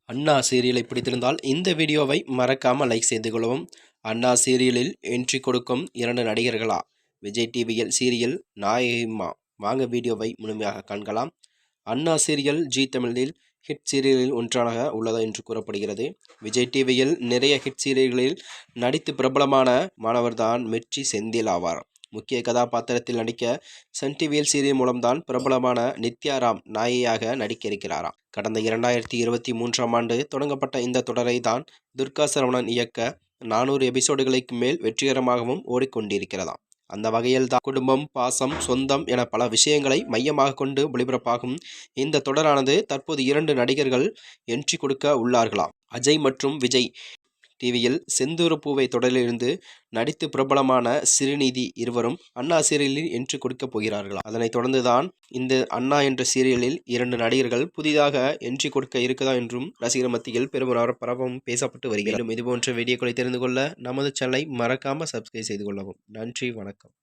அண்ணா சீரியலை பிடித்திருந்தால் இந்த வீடியோவை மறக்காம லைக் செய்து கொள்ளவும். அண்ணா சீரியலில் என்ட்ரி கொடுக்கும் 2 நடிகர்களா? விஜய் டிவியில் சீரியல் நாயகிமா? வாங்க வீடியோவை முழுமையாக காண்கலாம். அண்ணா சீரியல் ஜி தமிழில் ஹிட் சீரியலில் ஒன்றாக உள்ளதா என்று கூறப்படுகிறது. விஜய் டிவியில் நிறைய ஹிட் சீரியல்களில் நடித்து பிரபலமான மாணவர்தான் மிர்ச்சி செந்தில் ஆவார். முக்கிய கதாபாத்திரத்தில் நடிக்க சன் டிவியில் சீரியல் மூலம்தான் பிரபலமான நித்யாராம் நாயகியாக நடிக்க இருக்கிறாராம். கடந்த 2023ஆம் ஆண்டு தொடங்கப்பட்ட இந்த தொடரை தான் துர்கா சரவணன் இயக்க 400 எபிசோடுகளுக்கு மேல் வெற்றிகரமாகவும் ஓடிக்கொண்டிருக்கிறதாம். அந்த வகையில் தான் குடும்பம், பாசம், சொந்தம் என பல விஷயங்களை மையமாக கொண்டு ஒளிபரப்பாகும் இந்த தொடரானது தற்போது 2 நடிகர்கள் என்ட்ரி கொடுக்க உள்ளார்களாம். அஜய் மற்றும் விஜய் டிவியில் செந்தூரப்பூவை தொடரிலிருந்து நடித்து பிரபலமான சிறுநீதி இருவரும் அண்ணா சீரியலில் என்ட்ரி கொடுக்க போகிறார்களாம். அதனைத் தொடர்ந்துதான் இந்த அண்ணா என்ற சீரியலில் 2 நடிகர்கள் புதிதாக என்ட்ரி கொடுக்க இருக்குதா என்றும் ரசிகர் மத்தியில் பெரும் பரபரப்பும் பேசப்பட்டு வருகிறது. இதுபோன்ற வீடியோக்களை தெரிந்து கொள்ள நமது சேனலை மறக்காம சப்ஸ்கிரைப் செய்து கொள்ளவும். நன்றி, வணக்கம்.